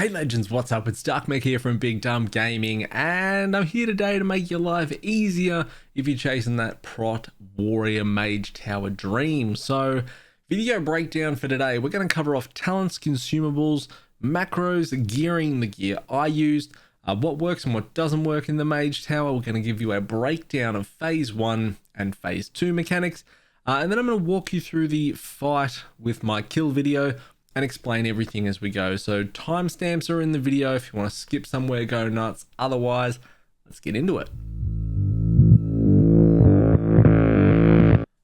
Hey legends, what's up? It's Darkmech here from Big Dumb Gaming, and I'm here today to make your life easier if you're chasing that Prot Warrior Mage Tower dream. So, video breakdown for today, we're going to cover off talents, consumables, macros, gearing, the gear I used, what works and what doesn't work in the Mage Tower. We're going to give you a breakdown of Phase 1 and Phase 2 mechanics, and then I'm going to walk you through the fight with my kill video and explain everything as we go. So timestamps are in the video if you want to skip somewhere, go nuts. Otherwise, let's get into it.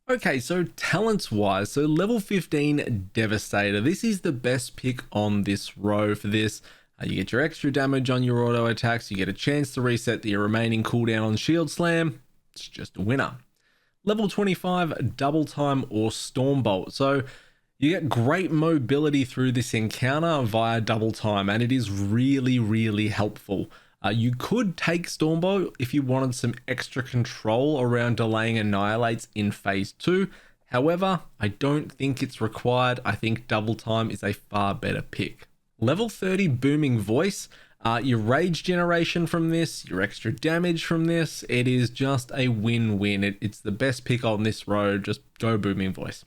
Okay, so talents wise, so level 15 Devastator. This is the best pick on this row for this. You get your extra damage on your auto attacks. You get a chance to reset the remaining cooldown on Shield Slam. It's just a winner. Level 25 Double Time or Stormbolt. So you get great mobility through this encounter via double time, and it is really helpful. You could take Stormbolt if you wanted some extra control around delaying annihilates in phase 2. However, I don't think it's required. I think double time is a far better pick. Level 30 Booming Voice. Your rage generation from this, your extra damage from this, it is just a win-win. It's the best pick on this road. Just go Booming Voice.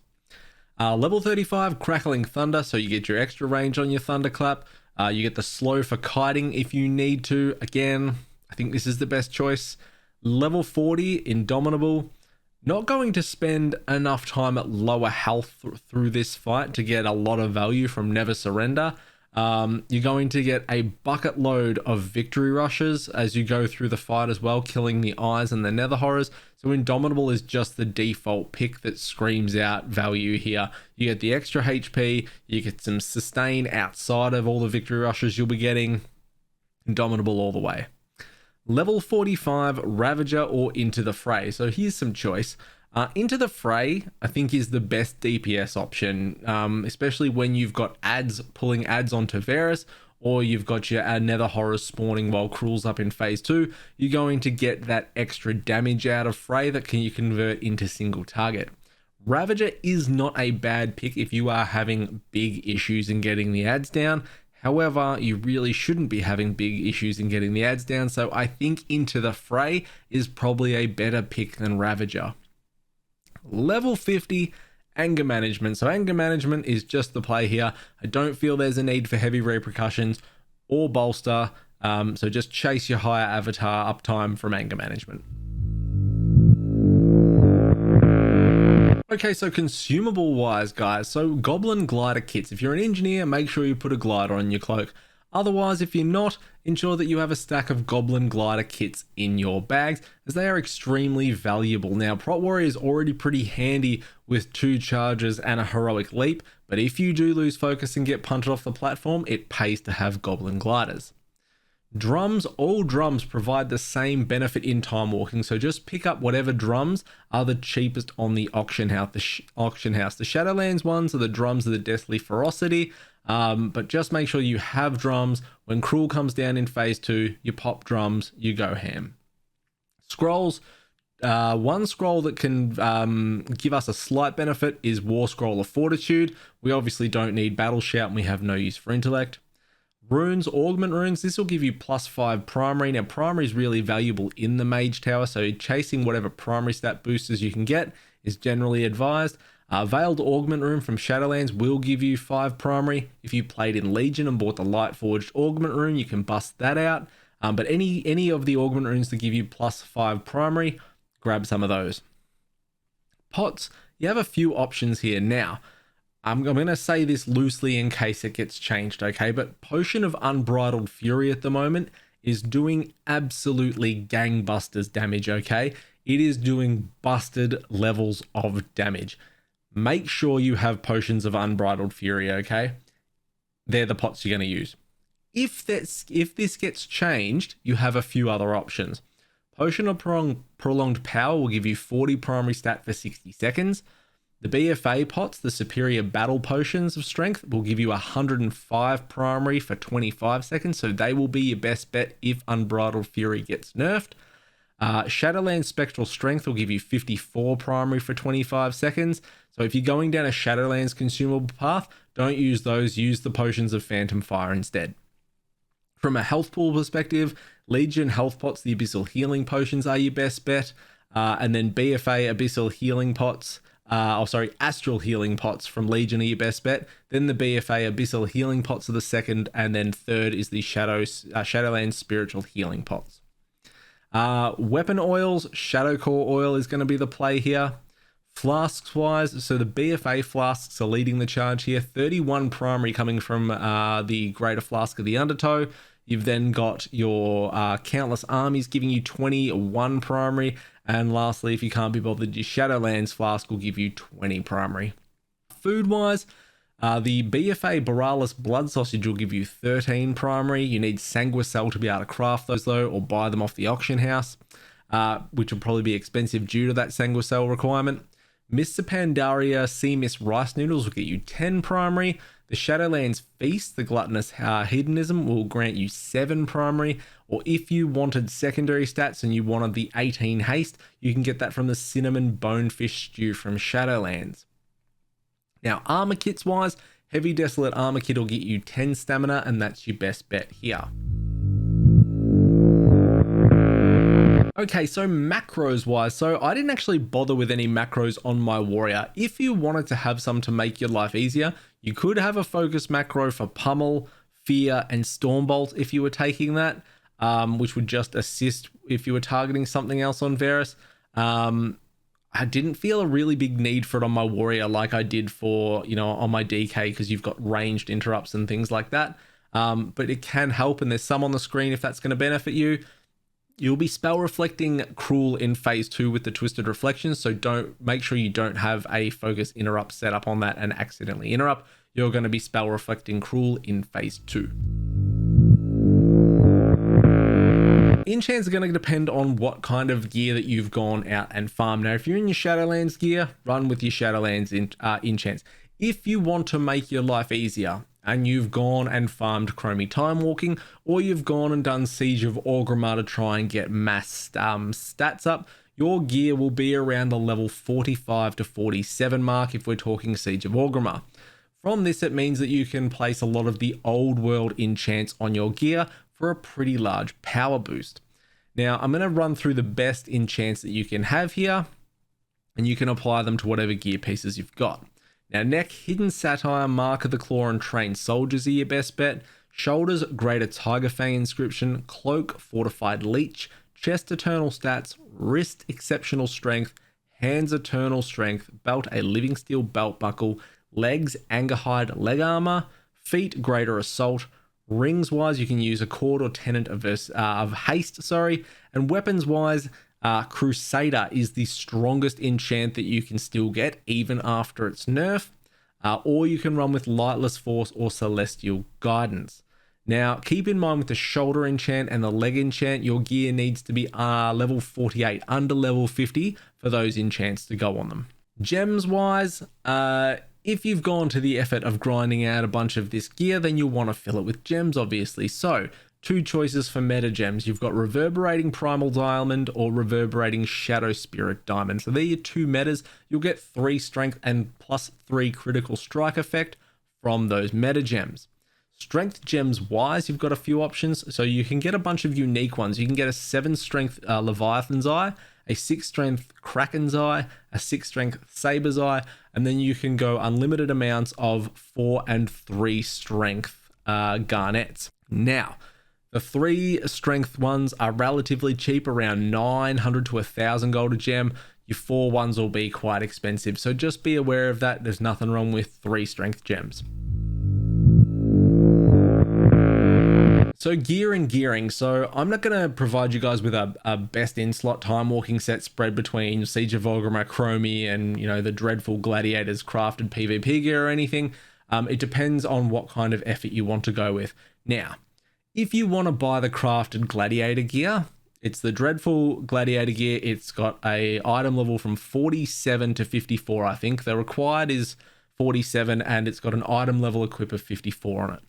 Level 35 Crackling Thunder, so you get your extra range on your Thunderclap. You get the slow for kiting if you need to. Again, I think this is the best choice. Level 40 Indomitable. Not going to spend enough time at lower health through this fight to get a lot of value from Never Surrender. You're going to get a bucket load of victory rushes as you go through the fight as well, killing the eyes and the nether horrors. So Indomitable is just the default pick that screams out value here. You get the extra HP, you get some sustain outside of all the victory rushes you'll be getting. Indomitable all the way. Level 45 Ravager or Into the Fray. So here's some choice. Into the Fray, I think, is the best DPS option, especially when you've got pulling ads onto Varus, or you've got your Nether Horrors spawning while Cruel's up in phase 2. You're going to get that extra damage out of Fray that you convert into single target. Ravager is not a bad pick if you are having big issues in getting the ads down. However, you really shouldn't be having big issues in getting the ads down, so I think Into the Fray is probably a better pick than Ravager. Level 50 Anger Management. So Anger Management is just the play here. I don't feel there's a need for heavy repercussions or bolster, so just chase your higher avatar uptime from Anger Management. Okay, so consumable wise, guys, so Goblin Glider kits. If you're an engineer, make sure you put a glider on your cloak. Otherwise, if you're not, ensure that you have a stack of Goblin Glider kits in your bags, as they are extremely valuable. Now, Prot Warrior is already pretty handy with 2 charges and a heroic leap, but if you do lose focus and get punted off the platform, it pays to have Goblin Gliders. Drums, all drums provide the same benefit in Timewalking, so just pick up whatever drums are the cheapest on the auction house. The Shadowlands ones are the drums of the Deathly Ferocity, but just make sure you have drums. When Cruel comes down in phase 2, you pop drums, you go ham. Scrolls, one scroll that can give us a slight benefit is War Scroll of Fortitude. We obviously don't need Battle Shout and we have no use for Intellect. Runes, Augment Runes, this will give you +5 primary. Now primary is really valuable in the Mage Tower, so chasing whatever primary stat boosters you can get is generally advised. Veiled Augment Rune from Shadowlands will give you 5 primary. If you played in Legion and bought the Light Forged Augment Rune, you can bust that out. But any of the Augment Runes that give you +5 primary, grab some of those. Pots, you have a few options here. Now, I'm going to say this loosely in case it gets changed, okay? But Potion of Unbridled Fury at the moment is doing absolutely gangbusters damage, okay? It is doing busted levels of damage. Make sure you have Potions of Unbridled Fury, okay? They're the pots you're going to use. If this gets changed, you have a few other options. Potion of Prolonged Power will give you 40 primary stat for 60 seconds. The BFA pots, the Superior Battle Potions of Strength, will give you 105 primary for 25 seconds, so they will be your best bet if Unbridled Fury gets nerfed. Shadowlands Spectral Strength will give you 54 primary for 25 seconds. So if you're going down a Shadowlands consumable path, don't use those. Use the Potions of Phantom Fire instead. From a health pool perspective, Legion health pots, the Abyssal Healing Potions are your best bet. And then BFA Abyssal Healing Pots, Astral Healing Pots from Legion are your best bet. Then the BFA Abyssal Healing Pots are the second. And then third is the Shadowlands Spiritual Healing Pots. Weapon oils, Shadow Core Oil is going to be the play here. Flasks wise, so the BFA flasks are leading the charge here. 31 primary coming from the Greater Flask of the Undertow. You've then got your Countless Armies giving you 21 primary. And lastly, if you can't be bothered, your Shadowlands Flask will give you 20 primary. Food wise, the BFA Borealis Blood Sausage will give you 13 primary. You need Sanguicell to be able to craft those though, or buy them off the auction house, which will probably be expensive due to that Sanguicell requirement. Mr. Pandaria Sea Mist Rice Noodles will get you 10 primary. The Shadowlands Feast, the Gluttonous Hedonism, will grant you 7 primary. Or if you wanted secondary stats and you wanted the 18 haste, you can get that from the Cinnamon Bonefish Stew from Shadowlands. Now, armor kits wise, Heavy Desolate Armor Kit will get you 10 stamina, and that's your best bet here. Okay, so macros wise, so I didn't actually bother with any macros on my warrior. If you wanted to have some to make your life easier, you could have a focus macro for Pummel, Fear, and Stormbolt if you were taking that, which would just assist if you were targeting something else on Varus. I didn't feel a really big need for it on my warrior like I did for, on my DK, because you've got ranged interrupts and things like that. But it can help, and there's some on the screen if that's going to benefit you. You'll be spell reflecting Cruel in phase 2 with the Twisted Reflections, so make sure you don't have a focus interrupt set up on that and accidentally interrupt. You're going to be spell reflecting Cruel in phase 2. Enchants are going to depend on what kind of gear that you've gone out and farmed. Now, if you're in your Shadowlands gear, run with your Shadowlands enchants. If you want to make your life easier, and you've gone and farmed Chromie Timewalking, or you've gone and done Siege of Orgrimmar to try and get mass stats up, your gear will be around the level 45 to 47 mark if we're talking Siege of Orgrimmar. From this, it means that you can place a lot of the old world enchants on your gear for a pretty large power boost. Now, I'm going to run through the best enchants that you can have here, and you can apply them to whatever gear pieces you've got. Now, neck, Hidden Satire, Mark of the Claw, and Trained Soldiers are your best bet. Shoulders, Greater Tiger Fang Inscription. Cloak, Fortified Leech. Chest, Eternal Stats. Wrist, Exceptional Strength. Hands, Eternal Strength. Belt, a Living Steel Belt Buckle. Legs, Angerhide Leg Armor. Feet, Greater Assault. Rings wise, you can use a Cord or Tenant of Haste, And weapons wise, Crusader is the strongest enchant that you can still get even after its nerf, or you can run with Lightless Force or Celestial Guidance. Now, keep in mind with the shoulder enchant and the leg enchant, your gear needs to be level 48, under level 50 for those enchants to go on them. Gems wise, if you've gone to the effort of grinding out a bunch of this gear, then you'll want to fill it with gems, obviously. So, 2 choices for meta gems. You've got Reverberating Primal Diamond or Reverberating Shadow Spirit Diamond. So they're your 2 metas. You'll get 3 strength and plus 3 critical strike effect from those meta gems. Strength gems wise, you've got a few options. So you can get a bunch of unique ones. You can get a 7 strength Leviathan's Eye, a 6 strength Kraken's Eye, a 6 strength Saber's Eye, and then you can go unlimited amounts of 4 and 3 strength Garnets. Now, the 3 strength ones are relatively cheap, around 900 to 1,000 gold a gem. Your 4 ones will be quite expensive, so just be aware of that. There's nothing wrong with 3 strength gems. So gear and gearing. So I'm not going to provide you guys with a best in slot Timewalking set spread between Siege of Orgrimmar, Chromie, and the dreadful Gladiators crafted PvP gear or anything. It depends on what kind of effort you want to go with. Now, if you want to buy the crafted Gladiator gear, it's the dreadful Gladiator gear. It's got a item level from 47 to 54, I think. The required is 47, and it's got an item level equip of 54 on it.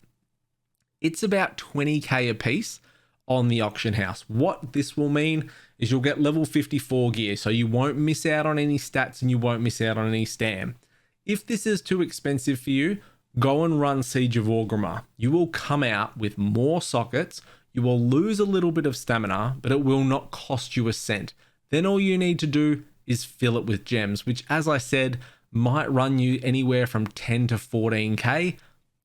It's about 20k a piece on the auction house. What this will mean is you'll get level 54 gear, so you won't miss out on any stats and you won't miss out on any stam. If this is too expensive for you, go and run Siege of Orgrimmar. You will come out with more sockets. You will lose a little bit of stamina, but it will not cost you a cent. Then all you need to do is fill it with gems, which, as I said, might run you anywhere from 10 to 14k,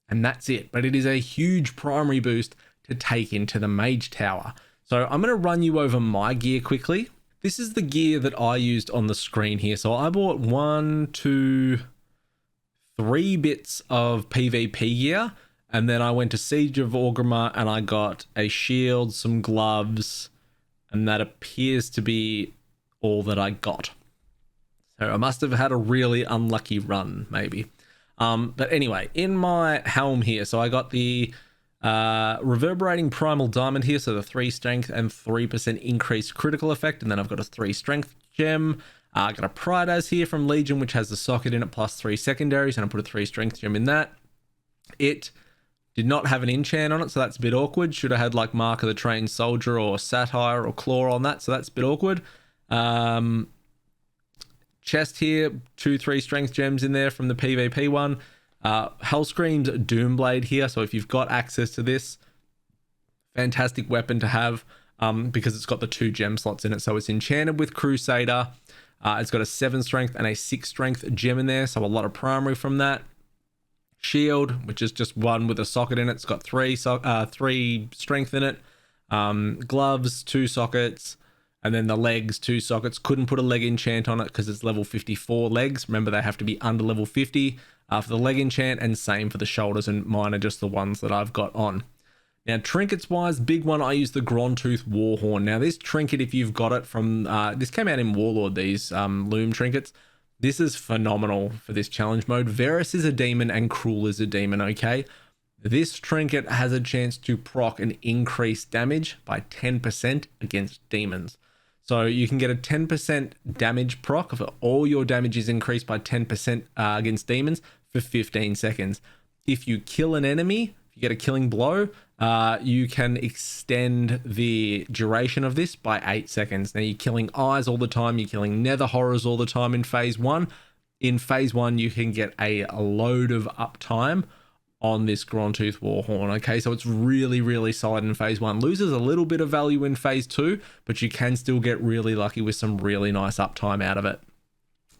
and that's it. But it is a huge primary boost to take into the Mage Tower. So I'm going to run you over my gear quickly. This is the gear that I used on the screen here. So I bought 1, 2, 3 bits of PvP gear, and then I went to Siege of Orgrimmar and I got a shield, some gloves, and that appears to be all that I got. So I must have had a really unlucky run, maybe. But anyway, in my helm here, so I got the reverberating primal diamond here, so the 3 strength and 3% increased critical effect, and then I've got a 3 strength gem. I got a Pride As here from Legion, which has the socket in it plus 3 secondaries, and I put a 3 strength gem in that. It did not have an enchant on it, so that's a bit awkward. Should have had like Mark of the Trained Soldier or Satire or Claw on that, so that's a bit awkward. Chest here, 2 3 strength gems in there from the PvP one. Hellscream's Doomblade here, so if you've got access to this, fantastic weapon to have, because it's got the 2 gem slots in it. So it's enchanted with Crusader. It's got a 7 strength and a 6 strength gem in there, so a lot of primary from that. Shield, which is just 1 with a socket in it. It's got 3 strength in it. Gloves, 2 sockets. And then the legs, 2 sockets. Couldn't put a leg enchant on it because it's level 54 legs. Remember, they have to be under level 50 for the leg enchant, and same for the shoulders, and mine are just the ones that I've got on. Now, trinkets wise, big one, I use the Grondtooth Warhorn. Now, this trinket, if you've got it from, this came out in Warlord, these loom trinkets. This is phenomenal for this challenge mode. Varus is a demon and Cruel is a demon, okay? This trinket has a chance to proc and increase damage by 10% against demons. So you can get a 10% damage proc if all your damage is increased by 10% against demons for 15 seconds. If you kill an enemy, if you get a killing blow, you can extend the duration of this by 8 seconds. Now, you're killing eyes all the time. You're killing nether horrors all the time in phase 1. In phase 1, you can get a load of uptime on this Grondtooth Warhorn. Okay, so it's really, really solid in phase 1. Loses a little bit of value in phase 2, but you can still get really lucky with some really nice uptime out of it.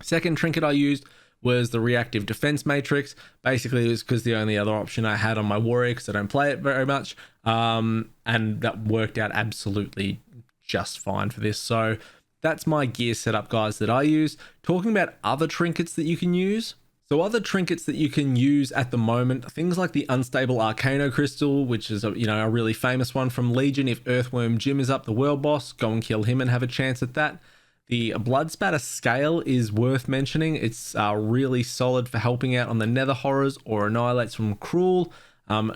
Second trinket I used was the reactive defense matrix. Basically, it was because the only other option I had on my warrior, because I don't play it very much, and that worked out absolutely just fine for this. So that's my gear setup, guys, that I use. Talking about other trinkets that you can use. So other trinkets that you can use at the moment, things like the Unstable Arcano Crystal, which is a really famous one from Legion. If Earthworm Jim is up, the world boss, go and kill him and have a chance at that. The Blood Spatter Scale is worth mentioning. It's really solid for helping out on the Nether Horrors or Annihilates from Cruel.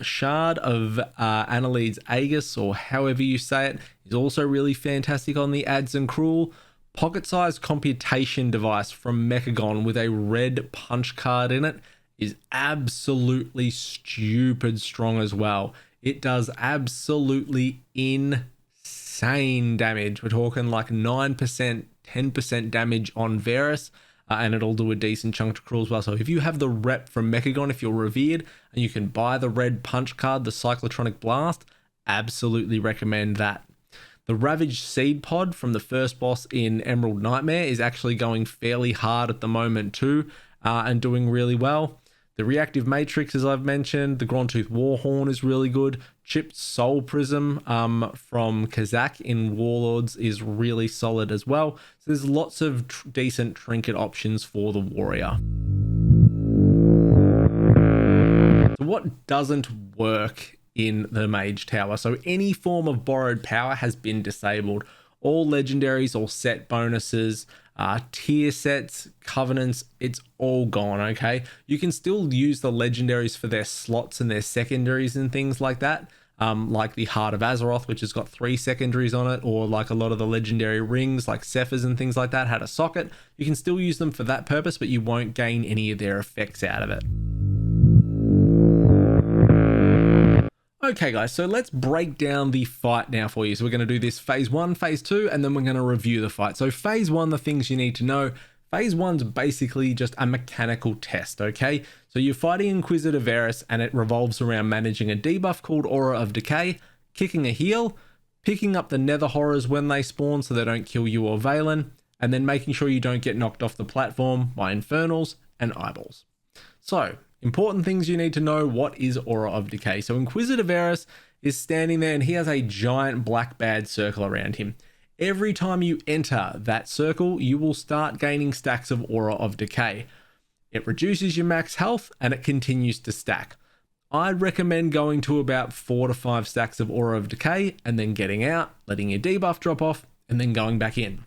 Shard of Annaleed's Aegis, or however you say it, is also really fantastic on the Ads and Cruel. Pocket-sized computation device from Mechagon with a red punch card in it is absolutely stupid strong as well. It does absolutely insane damage. We're talking like 9%, 10% damage on Varus, and it'll do a decent chunk to Cruel as well. So if you have the rep from Mechagon, if you're revered, and you can buy the red punch card, the Cyclotronic Blast, absolutely recommend that. The Ravaged Seed Pod from the first boss in Emerald Nightmare is actually going fairly hard at the moment too, and doing really well. The Reactive Matrix, as I've mentioned, the Grondtooth Warhorn is really good. Chipped Soul Prism from Kazak in Warlords is really solid as well. So there's lots of decent trinket options for the warrior. So what doesn't work in the Mage Tower? So any form of borrowed power has been disabled. All legendaries, all set bonuses, tier sets, covenants, it's all gone, okay? You can still use the legendaries for their slots and their secondaries and things like that, like the Heart of Azeroth, which has got 3 secondaries on it, or like a lot of the legendary rings like Cephas and things like that had a socket. You can still use them for that purpose, but you won't gain any of their effects out of it. Okay guys, so let's break down the fight now for you. So we're going to do this phase 1, phase 2, and then we're going to review the fight. So phase 1, the things you need to know. Phase 1's basically just a mechanical test, okay? So you're fighting Inquisitor Varus and it revolves around managing a debuff called Aura of Decay, kicking a heal, picking up the Nether Horrors when they spawn so they don't kill you or Valen, and then making sure you don't get knocked off the platform by Infernals and Eyeballs. So, important things you need to know. What is Aura of Decay? So Inquisitor Varus is standing there and he has a giant black bad circle around him. Every time you enter that circle, you will start gaining stacks of Aura of Decay. It reduces your max health and it continues to stack. I'd recommend going to about 4 to 5 stacks of Aura of Decay and then getting out, letting your debuff drop off, and then going back in.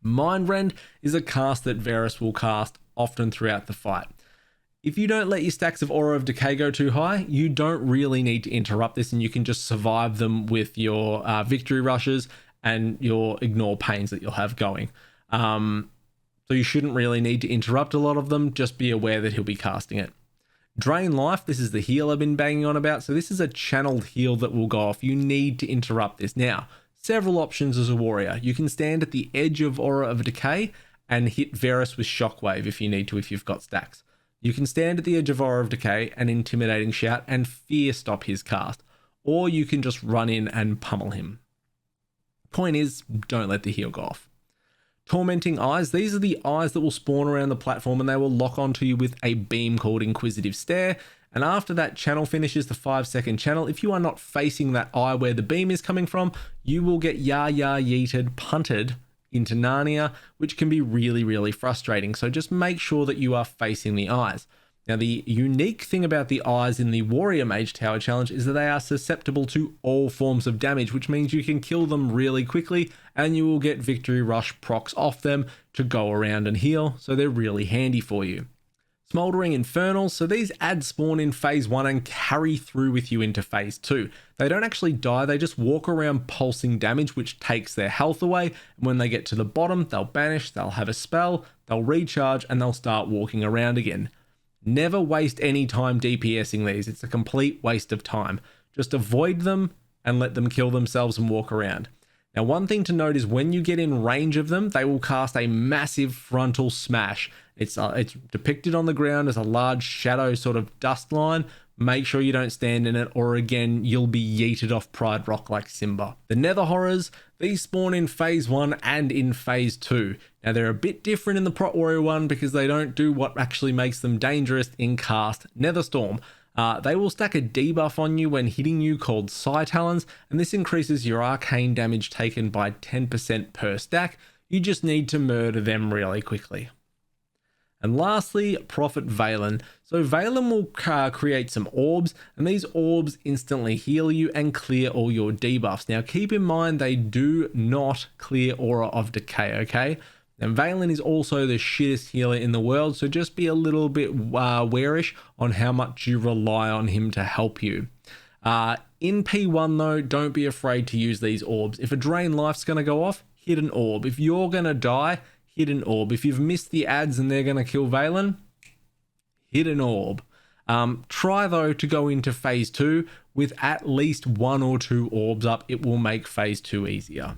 Mind Rend is a cast that Varus will cast often throughout the fight. If you don't let your stacks of Aura of Decay go too high, you don't really need to interrupt this and you can just survive them with your victory rushes and your ignore pains that you'll have going. So you shouldn't really need to interrupt a lot of them, just be aware that he'll be casting it. Drain Life, this is the heal I've been banging on about, so this is a channeled heal that will go off. You need to interrupt this. Now, several options as a warrior. You can stand at the edge of Aura of Decay and hit Varus with Shockwave if you need to, if you've got stacks. You can stand at the edge of Aura of Decay and Intimidating Shout and fear stop his cast, or you can just run in and pummel him. Point is, don't let the heal go off. Tormenting Eyes, these are the eyes that will spawn around the platform and they will lock onto you with a beam called Inquisitive Stare. And after that channel finishes, the 5-second channel, if you are not facing that eye where the beam is coming from, you will get yeeted, punted into Narnia, which can be really, really frustrating. So just make sure that you are facing the eyes. Now, the unique thing about the eyes in the Warrior Mage Tower Challenge is that they are susceptible to all forms of damage, which means you can kill them really quickly and you will get Victory Rush procs off them to go around and heal, so they're really handy for you. Smoldering Infernals, so these add spawn in phase 1 and carry through with you into phase 2. They don't actually die, they just walk around pulsing damage, which takes their health away, and when they get to the bottom, they'll banish, they'll have a spell, they'll recharge, and they'll start walking around again. Never waste any time DPSing these. It's a complete waste of time. Just avoid them and let them kill themselves and walk around. Now, one thing to note is when you get in range of them, they will cast a massive frontal smash. It's depicted on the ground as a large shadow sort of dust line. Make sure you don't stand in it, or again, you'll be yeeted off Pride Rock like Simba. The Nether Horrors, these spawn in phase 1 and in phase 2. Now, they're a bit different in the Prot Warrior one because they don't do what actually makes them dangerous in cast Netherstorm. They will stack a debuff on you when hitting you called Psy Talons, and this increases your arcane damage taken by 10% per stack. You just need to murder them really quickly. And lastly, Prophet Valen. So Valen will create some orbs, and these orbs instantly heal you and clear all your debuffs. Now keep in mind they do not clear Aura of Decay, okay? And Valen is also the shittest healer in the world, so just be a little bit warish on how much you rely on him to help you. In P1 though, don't be afraid to use these orbs. If a Drain Life's going to go off, hit an orb. If you're going to die, hit an orb. If you've missed the ads and they're going to kill Valen, hit an orb. Try though to go into phase 2 with at least 1 or 2 orbs up. It will make phase 2 easier.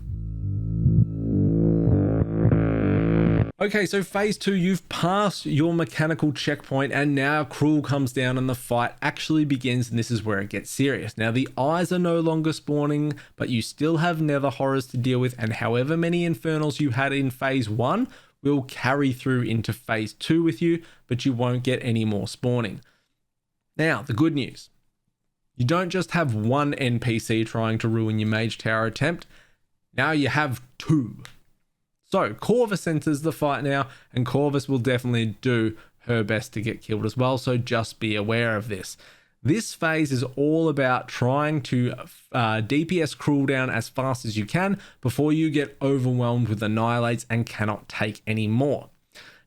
Okay, so phase 2, you've passed your mechanical checkpoint and now Cruel comes down and the fight actually begins, and this is where it gets serious. Now the eyes are no longer spawning, but you still have Nether Horrors to deal with, and however many Infernals you had in phase 1 will carry through into phase 2 with you, but you won't get any more spawning. Now, the good news. You don't just have one NPC trying to ruin your Mage Tower attempt, now you have 2. So Corvus enters the fight now, and Corvus will definitely do her best to get killed as well, so just be aware of this. This phase is all about trying to DPS Cruel down as fast as you can before you get overwhelmed with Annihilates and cannot take any more.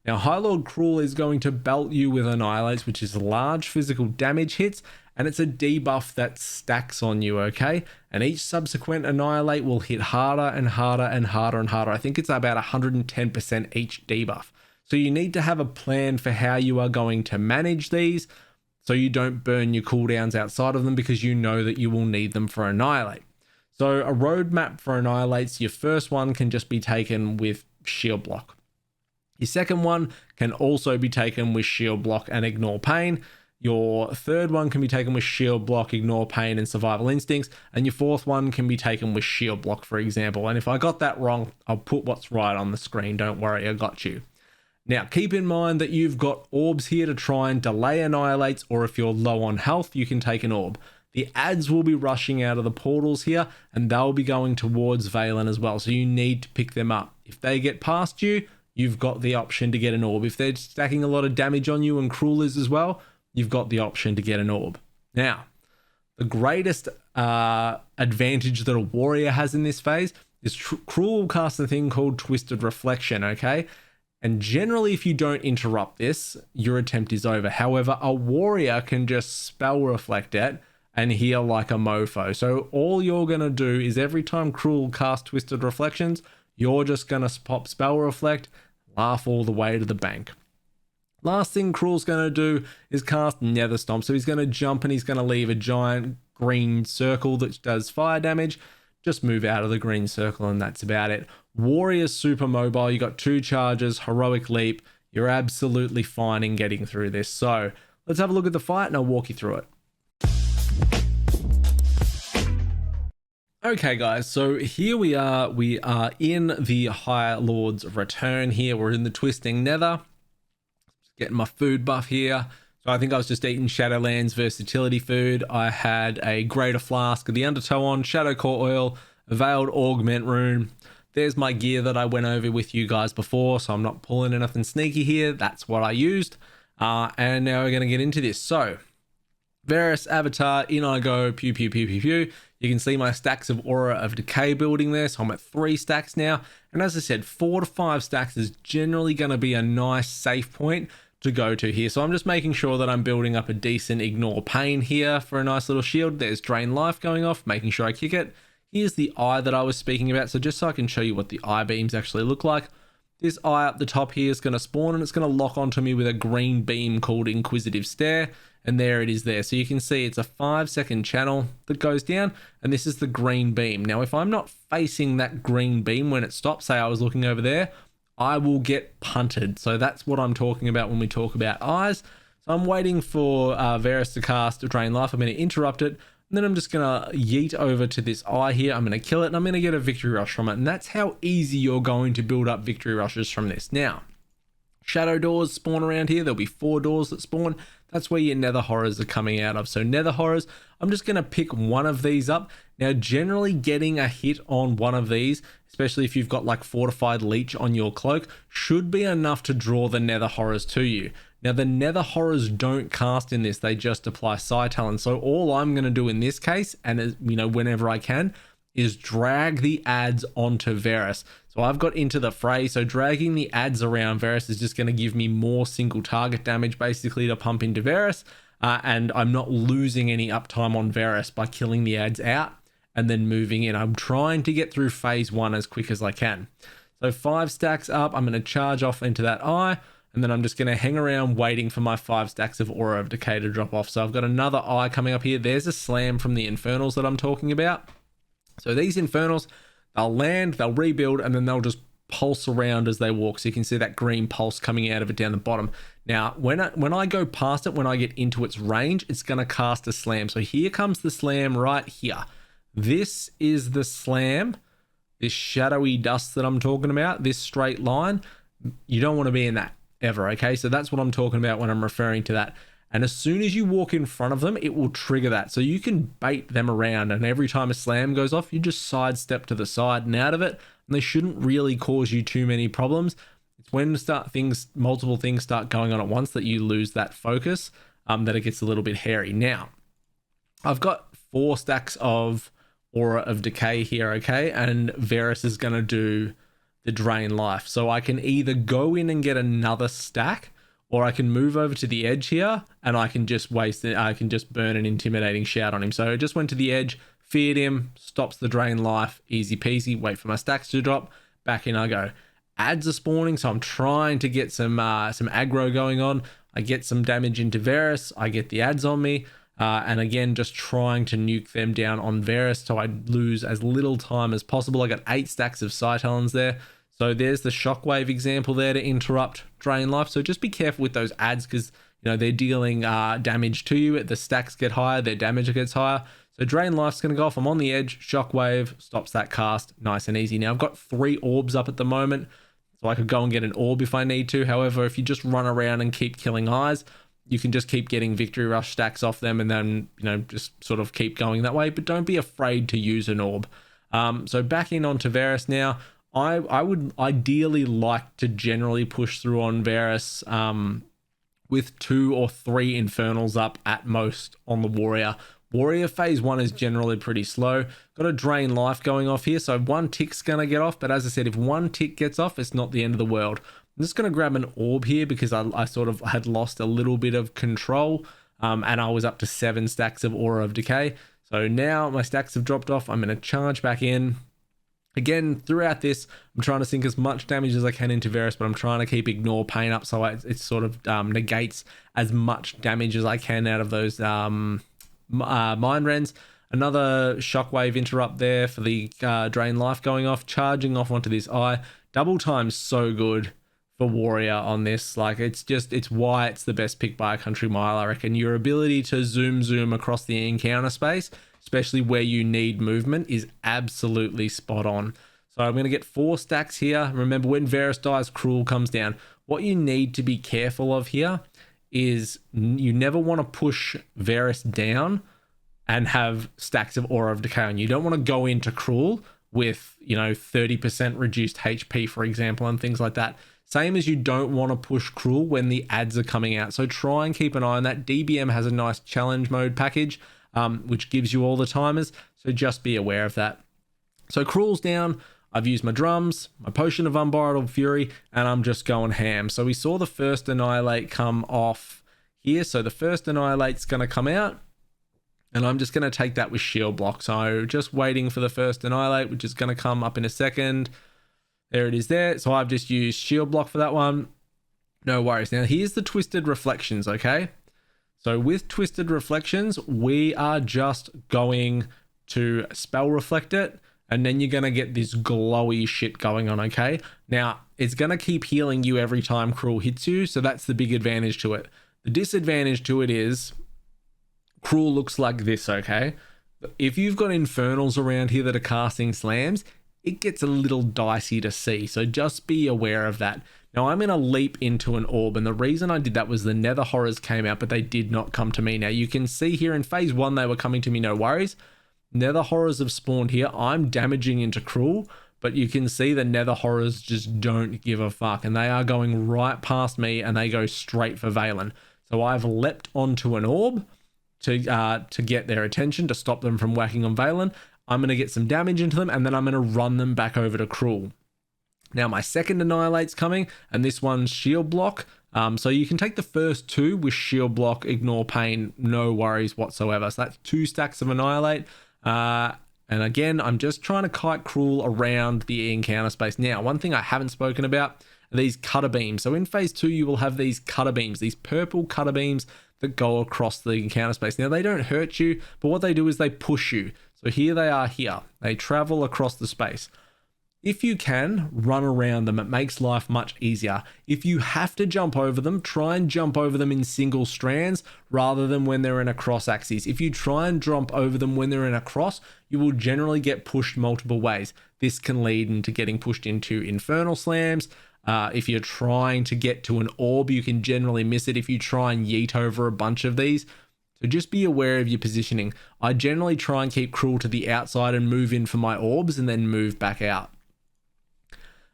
Now High Lord Cruel is going to belt you with Annihilates, which is large physical damage hits, and it's a debuff that stacks on you, okay? And each subsequent Annihilate will hit harder and harder and harder and harder. I think it's about 110% each debuff. So you need to have a plan for how you are going to manage these so you don't burn your cooldowns outside of them, because you know that you will need them for Annihilate. So a roadmap for Annihilates, your first one can just be taken with Shield Block. Your second one can also be taken with shield block and ignore pain. Your third one can be taken with shield block, ignore pain, and survival instincts. And your fourth one can be taken with shield block, for example. And if I got that wrong, I'll put what's right on the screen. Don't worry, I got you. Now, keep in mind that you've got orbs here to try and delay annihilates, or if you're low on health, you can take an orb. The ads will be rushing out of the portals here, and they'll be going towards Valen as well. So you need to pick them up. If they get past you, you've got the option to get an orb. If they're stacking a lot of damage on you, and Cruel is as well, you've got the option to get an orb. Now, the greatest advantage that a warrior has in this phase is Cruel casts a thing called Twisted Reflection, okay? And generally, if you don't interrupt this, your attempt is over. However, a warrior can just spell reflect it and heal like a mofo. So all you're going to do is every time Cruel casts Twisted Reflections, you're just going to pop spell reflect, laugh all the way to the bank. Last thing Cruel's going to do is cast Nether Stomp. So he's going to jump and he's going to leave a giant green circle that does fire damage. Just move out of the green circle and that's about it. Warrior's super mobile. You got 2 charges, heroic leap. You're absolutely fine in getting through this. So let's have a look at the fight and I'll walk you through it. Okay guys, so here we are in the High Lord's Return here. We're in the Twisting Nether. Getting my food buff here. So I think I was just eating Shadowlands versatility food. I had a Greater Flask of the Undertow on, Shadow Core Oil, a Veiled Augment Rune. There's my gear that I went over with you guys before, so I'm not pulling anything sneaky here. That's what I used. And now we're going to get into this. So, Varus Avatar, in I go, pew, pew, pew, pew, pew. You can see my stacks of Aura of Decay building there, so I'm at 3 stacks now. And as I said, 4 to 5 stacks is generally going to be a nice safe point to go to here. So I'm just making sure that I'm building up a decent Ignore Pain here for a nice little shield. There's Drain Life going off, making sure I kick it. Here's the eye that I was speaking about. So just so I can show you what the eye beams actually look like. This eye up the top here is going to spawn and it's going to lock onto me with a green beam called Inquisitive Stare. And there it is there. So you can see it's a 5-second channel that goes down and this is the green beam. Now, if I'm not facing that green beam when it stops, say I was looking over there, I will get punted. So that's what I'm talking about when we talk about eyes. So I'm waiting for Varus to cast Drain Life. I'm going to interrupt it. And then I'm just going to yeet over to this eye here. I'm going to kill it and I'm going to get a victory rush from it. And that's how easy you're going to build up victory rushes from this. Now, shadow doors spawn around here. There'll be 4 doors that spawn. That's where your nether horrors are coming out of. So nether horrors, I'm just going to pick one of these up. Now, generally getting a hit on one of these, especially if you've got like fortified leech on your cloak, should be enough to draw the nether horrors to you. Now, the nether horrors don't cast in this. They just apply Psi Talon. So all I'm going to do in this case, and you know, whenever I can, is drag the ads onto Varus. So I've got Into the Fray. So dragging the ads around Varus is just going to give me more single target damage basically to pump into Varus. And I'm not losing any uptime on Varus by killing the ads out and then moving in. I'm trying to get through phase 1 as quick as I can. So 5 stacks up, I'm going to charge off into that eye. And then I'm just going to hang around waiting for my 5 stacks of Aura of Decay to drop off. So I've got another eye coming up here. There's a slam from the Infernals that I'm talking about. So these Infernals, they'll land, they'll rebuild, and then they'll just pulse around as they walk. So you can see that green pulse coming out of it down the bottom. Now, when I go past it, when I get into its range, it's going to cast a slam. So here comes the slam right here. This is the slam, this shadowy dust that I'm talking about, this straight line. You don't want to be in that ever, okay? So that's what I'm talking about when I'm referring to that. And as soon as you walk in front of them, it will trigger that. So you can bait them around, and every time a slam goes off, you just sidestep to the side and out of it, and they shouldn't really cause you too many problems. It's when multiple things start going on at once that you lose that focus, that it gets a little bit hairy. Now, I've got 4 stacks of Aura of Decay here, okay? And Varus is going to do the Drain Life. So I can either go in and get another stack, or I can move over to the edge here and I can just waste it. I can just burn an Intimidating Shout on him. So I just went to the edge, feared him, stops the Drain Life, easy peasy, wait for my stacks to drop, back in I go. Ads are spawning, so I'm trying to get some aggro going on. I get some damage into Varus, I get the ads on me, and again, just trying to nuke them down on Varus so I lose as little time as possible. I got 8 stacks of Psi Talons there. So there's the shockwave example there to interrupt drain life. So just be careful with those ads, because they're dealing damage to you. The stacks get higher, their damage gets higher. So drain life's going to go off. I'm on the edge. Shockwave stops that cast, nice and easy. Now I've got 3 orbs up at the moment, so I could go and get an orb if I need to. However, if you just run around and keep killing eyes, you can just keep getting victory rush stacks off them, and then just sort of keep going that way. But don't be afraid to use an orb. So back in onto Varus now. I would ideally like to generally push through on Varus with 2 or 3 Infernals up at most on the Warrior. Warrior phase 1 is generally pretty slow. Got a drain life going off here, so 1 tick's going to get off. But as I said, if 1 tick gets off, it's not the end of the world. I'm just going to grab an orb here because I sort of had lost a little bit of control, and I was up to 7 stacks of Aura of Decay. So now my stacks have dropped off. I'm going to charge back in. Again, throughout this, I'm trying to sink as much damage as I can into Varus, but I'm trying to keep Ignore Pain up so it sort of negates as much damage as I can out of those Mind Rends. Another Shockwave interrupt there for the Drain Life going off, charging off onto this eye. Double Time's so good for Warrior on this. Like, it's why it's the best pick by a country mile, I reckon. Your ability to zoom across the encounter space, especially where you need movement, is absolutely spot on. So I'm going to get 4 stacks here. Remember, when Varus dies, Cruel comes down. What you need to be careful of here is you never want to push Varus down and have stacks of Aura of Decay on. You don't want to go into Cruel with 30% reduced HP, for example, and things like that. Same as you don't want to push Cruel when the ads are coming out. So try and keep an eye on that. DBM has a nice challenge mode package, which gives you all the timers. So just be aware of that. So Cruel's down. I've used my drums, my Potion of Unbridled Fury, and I'm just going ham. So we saw the first Annihilate come off here. So the first Annihilate's going to come out, and I'm just going to take that with Shield Block. So just waiting for the first Annihilate, which is going to come up in a second. There it is there. So I've just used Shield Block for that one. No worries. Now here's the Twisted Reflections, okay? So with Twisted Reflections, we are just going to Spell Reflect it, and then you're going to get this glowy shit going on, okay? Now, it's going to keep healing you every time Cruel hits you, so that's the big advantage to it. The disadvantage to it is Cruel looks like this, okay? If you've got Infernals around here that are casting slams, it gets a little dicey to see, so just be aware of that. Now, I'm going to leap into an orb, and the reason I did that was the Nether Horrors came out, but they did not come to me. Now, you can see here in phase 1, they were coming to me, no worries. Nether Horrors have spawned here. I'm damaging into Cruel, but you can see the Nether Horrors just don't give a fuck, and they are going right past me, and they go straight for Valen. So I've leapt onto an orb to get their attention, to stop them from whacking on Valen. I'm going to get some damage into them, and then I'm going to run them back over to Cruel. Now my second Annihilate's coming, and this one's Shield Block. So you can take the first 2 with Shield Block, Ignore Pain, no worries whatsoever. So that's 2 stacks of Annihilate. And again, I'm just trying to kite Cruel around the encounter space. Now, one thing I haven't spoken about are these cutter beams. So in phase 2, you will have these cutter beams, these purple cutter beams that go across the encounter space. Now, they don't hurt you, but what they do is they push you. So here they are here. They travel across the space. If you can, run around them. It makes life much easier. If you have to jump over them, try and jump over them in single strands rather than when they're in a cross axis. If you try and jump over them when they're in a cross, you will generally get pushed multiple ways. This can lead into getting pushed into Infernal Slams. If you're trying to get to an orb, you can generally miss it if you try and yeet over a bunch of these. So just be aware of your positioning. I generally try and keep Cruel to the outside and move in for my orbs and then move back out.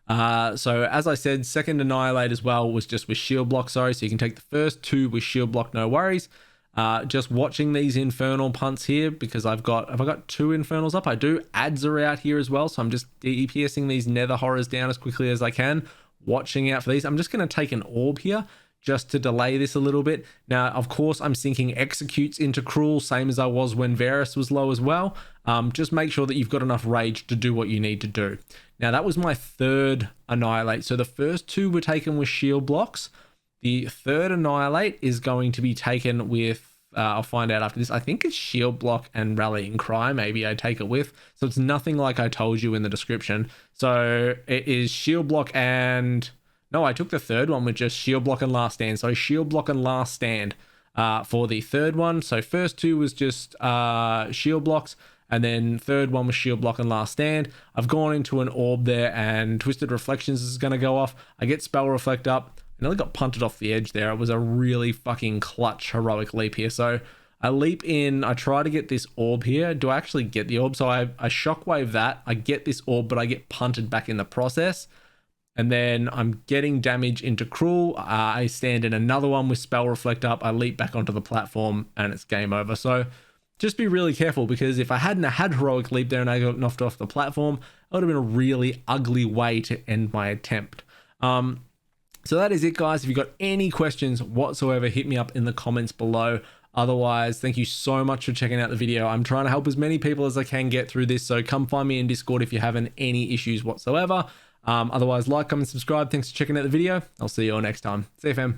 So as I said, second Annihilate as well was just with Shield Block, so you can take the first 2 with Shield Block, no worries. Just watching these Infernal punts here, because have I got 2 Infernals up? I do. Ads are out here as well, so I'm just DPSing these Nether Horrors down as quickly as I can, watching out for these. I'm just going to take an orb here just to delay this a little bit. Now, of course, I'm sinking Executes into Cruel, same as I was when Varus was low as well. Just make sure that you've got enough rage to do what you need to do. Now, that was my third Annihilate. So the first 2 were taken with Shield Blocks. The third Annihilate is going to be taken with I'll find out after this. I think it's Shield Block and Rallying Cry. Maybe I take it with. So it's nothing like I told you in the description. So it is Shield Block and... No, I took the third one with just Shield Block and Last Stand. So Shield Block and Last Stand for the third one. So first two was just Shield Blocks. And then third one was Shield Block and Last Stand. I've gone into an orb there and Twisted Reflections is going to go off. I get Spell Reflect up. I nearly got punted off the edge there. It was a really fucking clutch heroic leap here. So I leap in. I try to get this orb here. Do I actually get the orb? So I shockwave that. I get this orb, but I get punted back in the process. And then I'm getting damage into Cruel. I stand in another one with Spell Reflect up. I leap back onto the platform and it's game over. So just be really careful, because if I hadn't had Heroic Leap there and I got knocked off the platform, it would have been a really ugly way to end my attempt. So that is it, guys. If you've got any questions whatsoever, hit me up in the comments below. Otherwise, thank you so much for checking out the video. I'm trying to help as many people as I can get through this, so come find me in Discord if you're having any issues whatsoever. Otherwise, like, comment, subscribe. Thanks for checking out the video. I'll see you all next time. See you, fam.